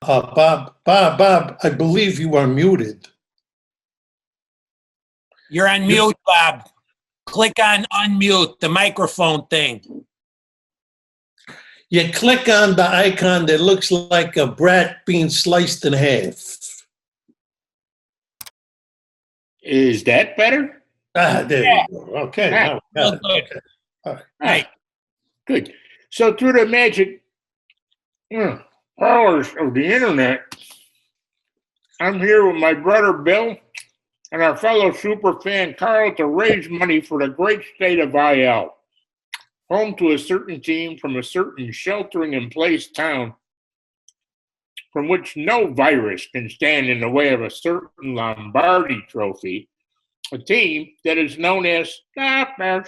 Bob, I believe you are muted. You're on mute, Bob. Click on unmute, the microphone thing. You click on the icon that looks like a brat being sliced in half. Is that better? There you go. Okay. Now we got it. Good. Okay. All right. Right. Good. So through the magic powers of the internet, I'm here with my brother Bill and our fellow super fan Carl to raise money for the great state of IL, home to a certain team from a certain sheltering-in-place town from which no virus can stand in the way of a certain Lombardi trophy, a team that is known as the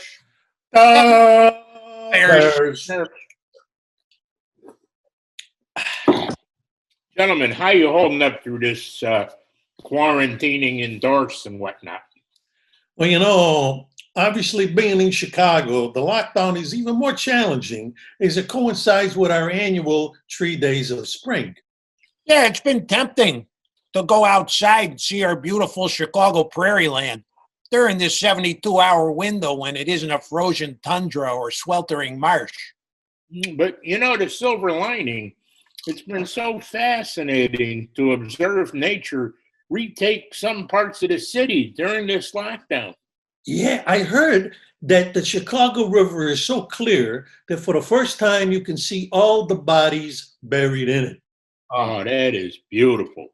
Bears. Gentlemen, how you holding up through this quarantining indoors and whatnot? Well, obviously being in Chicago, the lockdown is even more challenging as it coincides with our annual 3 days of spring. Yeah, it's been tempting to go outside and see our beautiful Chicago prairie land during this 72-hour window when it isn't a frozen tundra or sweltering marsh. But the silver lining, it's been so fascinating to observe nature retake some parts of the city during this lockdown. Yeah, I heard that the Chicago River is so clear that for the first time you can see all the bodies buried in it. Oh, that is beautiful.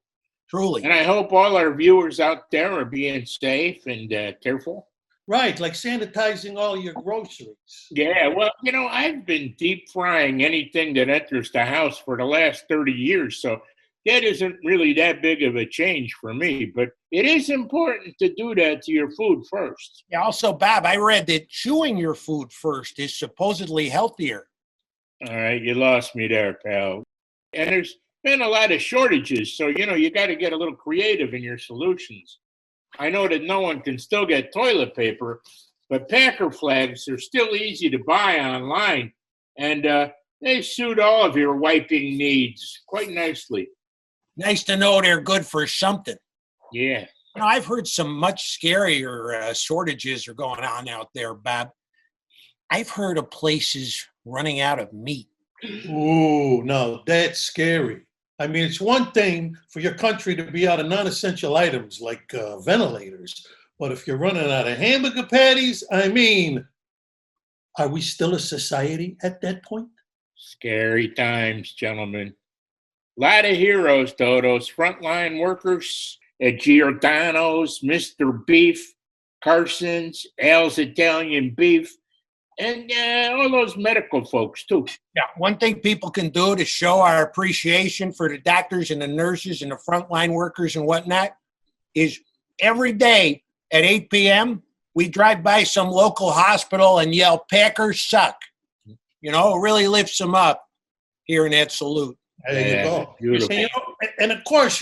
Truly. And I hope all our viewers out there are being safe and careful. Right, like sanitizing all your groceries. Yeah, well, I've been deep frying anything that enters the house for the last 30 years, so that isn't really that big of a change for me, but it is important to do that to your food first. Yeah, also, Bob, I read that chewing your food first is supposedly healthier. All right, you lost me there, pal. And there's been a lot of shortages, so, you got to get a little creative in your solutions. I know that no one can still get toilet paper, but Packer flags are still easy to buy online, and they suit all of your wiping needs quite nicely. Nice to know they're good for something. Yeah. I've heard some much scarier shortages are going on out there, Bob. I've heard of places running out of meat. Ooh, no, that's scary. I mean, it's one thing for your country to be out of non-essential items like ventilators, but if you're running out of hamburger patties, are we still a society at that point? Scary times, gentlemen. A lot of heroes, though, those frontline workers at Giordano's, Mr. Beef, Carson's, Al's Italian Beef, and all those medical folks, too. Yeah, one thing people can do to show our appreciation for the doctors and the nurses and the frontline workers and whatnot is every day at 8 p.m., we drive by some local hospital and yell, "Packers suck." It really lifts them up hearing that salute. There you go. Beautiful. And of course,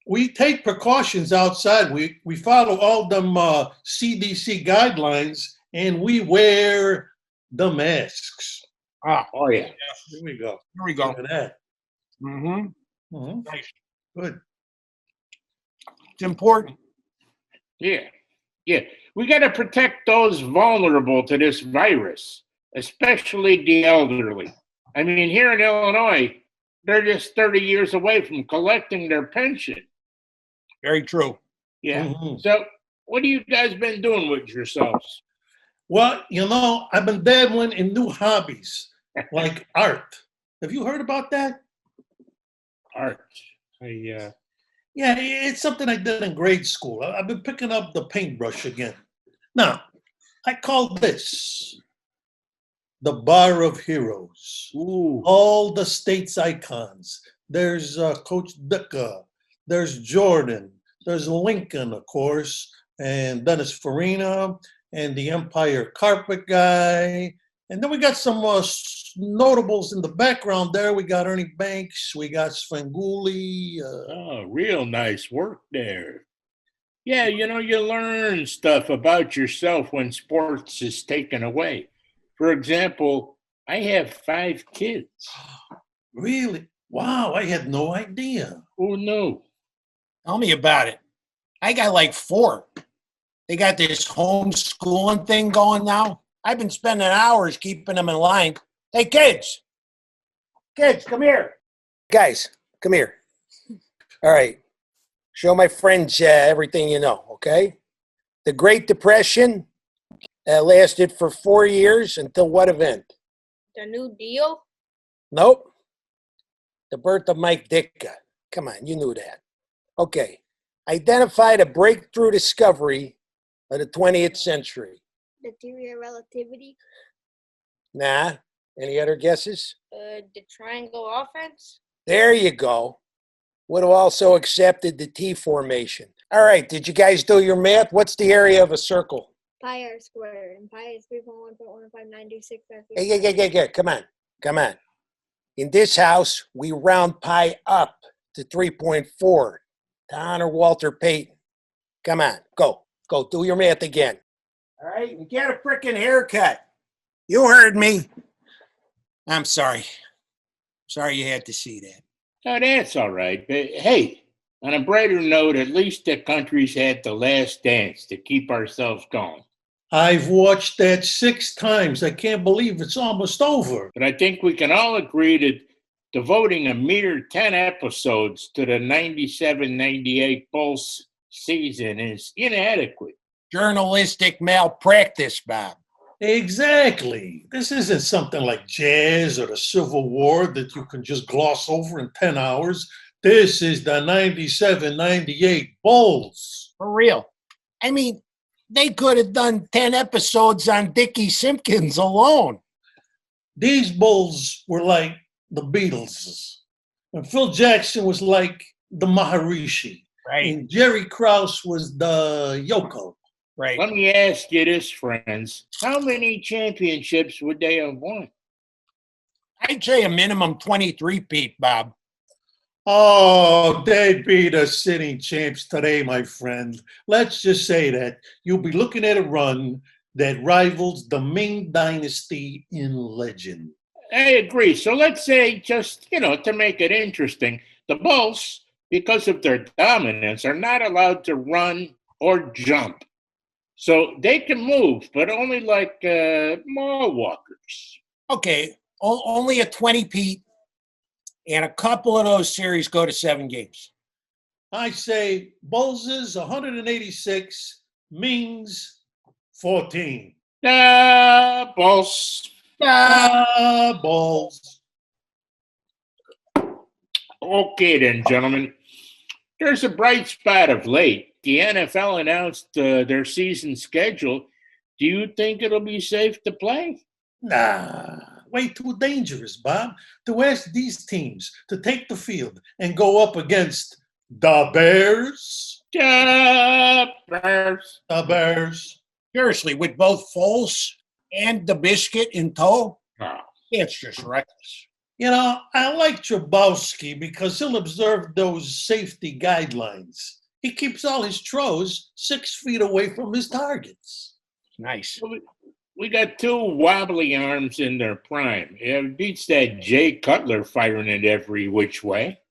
we take precautions outside. We follow all them CDC guidelines, and we wear the masks. Oh, yeah. Here we go. Look at that. Mm-hmm. Nice. Good. It's important. Yeah. We got to protect those vulnerable to this virus, especially the elderly. I mean, here in Illinois, they're just 30 years away from collecting their pension. Very true. Yeah. Mm-hmm. So what have you guys been doing with yourselves? Well, I've been dabbling in new hobbies like art. Have you heard about that? Art. Yeah, it's something I did in grade school. I've been picking up the paintbrush again. Now, I call this the Bar of Heroes. Ooh. All the state's icons. There's Coach Dicka. There's Jordan. There's Lincoln, of course, and Dennis Farina, and the Empire Carpet Guy. And then we got some notables in the background there. We got Ernie Banks. We got Svengoolie. Real nice work there. Yeah, you learn stuff about yourself when sports is taken away. For example, I have 5 kids. Really? Wow, I had no idea. Oh, no. Tell me about it. I got like 4. They got this homeschooling thing going now. I've been spending hours keeping them in line. Hey, kids, come here. Guys, come here. All right. Show my friends everything you know, okay? The Great Depression lasted for 4 years until what event? The New Deal? Nope. The birth of Mike Ditka. Come on, you knew that. Okay. Identified a breakthrough discovery of the 20th century. The Theory of Relativity? Nah. Any other guesses? The Triangle Offense? There you go. Would have also accepted the T formation. All right. Did you guys do your math? What's the area of a circle? Pi r squared. And pi is 3.1.15926. Yeah. Come on. In this house, we round pi up to 3.4 to honor Walter Payton. Come on. Go. Do your math again. All right. And get a freaking haircut. You heard me. I'm sorry. Sorry you had to see that. Oh, that's all right. But hey, on a brighter note, at least the country's had The Last Dance to keep ourselves going. I've watched that 6 times. I can't believe it's almost over. But I think we can all agree that devoting a mere 10 episodes to the 97-98 Bulls season is inadequate. Journalistic malpractice, Bob. Exactly. This isn't something like jazz or the Civil War that you can just gloss over in 10 hours. This is the 97-98 Bulls. For real. I mean, they could have done 10 episodes on Dickie Simpkins alone. These Bulls were like the Beatles. And Phil Jackson was like the Maharishi. Right. And Jerry Krause was the Yoko. Right. Let me ask you this, friends. How many championships would they have won? I'd say a minimum 23, Pete, Bob. Oh, they'd be the sitting champs today, my friend. Let's just say that you'll be looking at a run that rivals the Ming Dynasty in legend. I agree. So let's say, just, to make it interesting, the Bulls, because of their dominance, are not allowed to run or jump. So they can move, but only like mall walkers. Okay, only a 20, Pete, and a couple of those series go to 7 games. I say Bulls is 186, Mings 14. Bulls. Bulls. Okay then, gentlemen. There's a bright spot of late. The NFL announced their season schedule. Do you think it'll be safe to play? Nah, way too dangerous, Bob, to ask these teams to take the field and go up against the Bears. Bears. The Bears. Seriously, with both Foles and the Biscuit in tow, it's just reckless. I like Trabowski because he'll observe those safety guidelines. He keeps all his throws 6 feet away from his targets. Nice. We got 2 wobbly arms in their prime. It beats that Jay Cutler firing it every which way.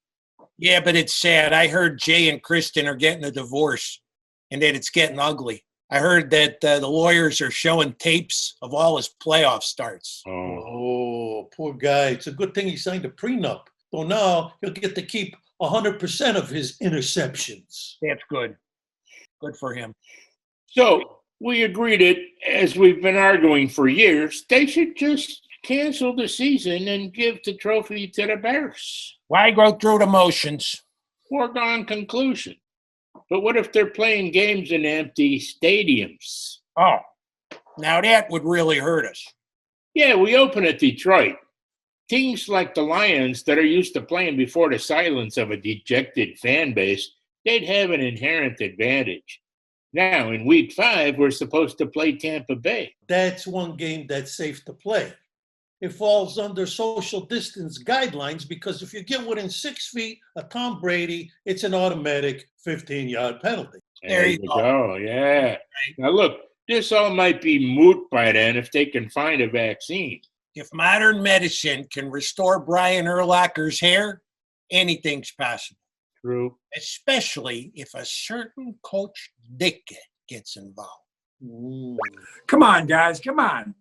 Yeah, but it's sad. I heard Jay and Kristen are getting a divorce and that it's getting ugly. I heard that the lawyers are showing tapes of all his playoff starts. Oh, poor guy. It's a good thing he signed a prenup. So now he'll get to keep 100% of his interceptions. That's good. Good for him. So we agreed that, as we've been arguing for years, they should just cancel the season and give the trophy to the Bears. Why go through the motions? Foregone conclusion. But what if they're playing games in empty stadiums? Oh, now that would really hurt us. Yeah, we open at Detroit. Teams like the Lions that are used to playing before the silence of a dejected fan base, they'd have an inherent advantage. Now, in week 5, we're supposed to play Tampa Bay. That's one game that's safe to play. It falls under social distance guidelines because if you get within 6 feet of Tom Brady, it's an automatic 15-yard penalty. There you go. Yeah. Now, look, this all might be moot by then if they can find a vaccine. If modern medicine can restore Brian Urlacher's hair, anything's possible, True. especially if a certain Coach Dick gets involved. Mm. Come on, guys. Come on.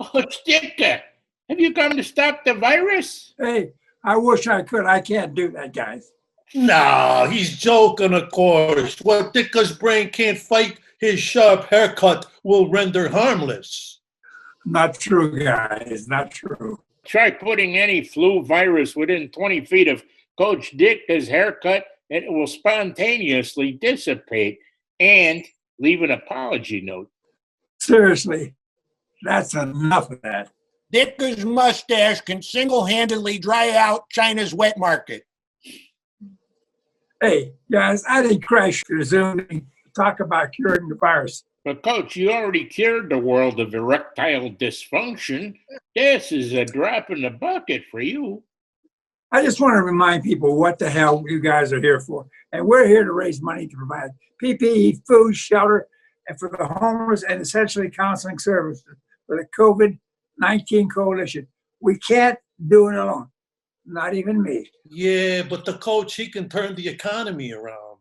Coach Ditka, have you come to stop the virus? Hey, I wish I could. I can't do that, guys. No, he's joking, of course. What Dicka's brain can't fight, his sharp haircut will render harmless. Not true, guys. Not true. Try putting any flu virus within 20 feet of Coach Ditka's haircut, and it will spontaneously dissipate and leave an apology note. Seriously, that's enough of that. Ditka's mustache can single-handedly dry out China's wet market. Hey, guys, I didn't crash your Zoom meeting to talk about curing the virus. But, Coach, you already cured the world of erectile dysfunction. This is a drop in the bucket for you. I just want to remind people what the hell you guys are here for. And we're here to raise money to provide PPE, food, shelter, and for the homeless and essentially counseling services for the COVID-19 coalition. We can't do it alone. Not even me. Yeah, but the coach, he can turn the economy around.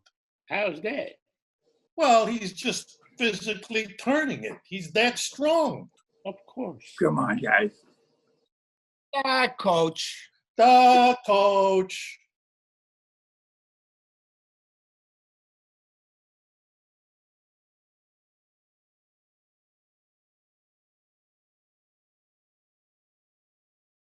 How's that? Well, he's just physically turning it. He's that strong. Of course. Come on, guys. Yeah, Coach. The coach.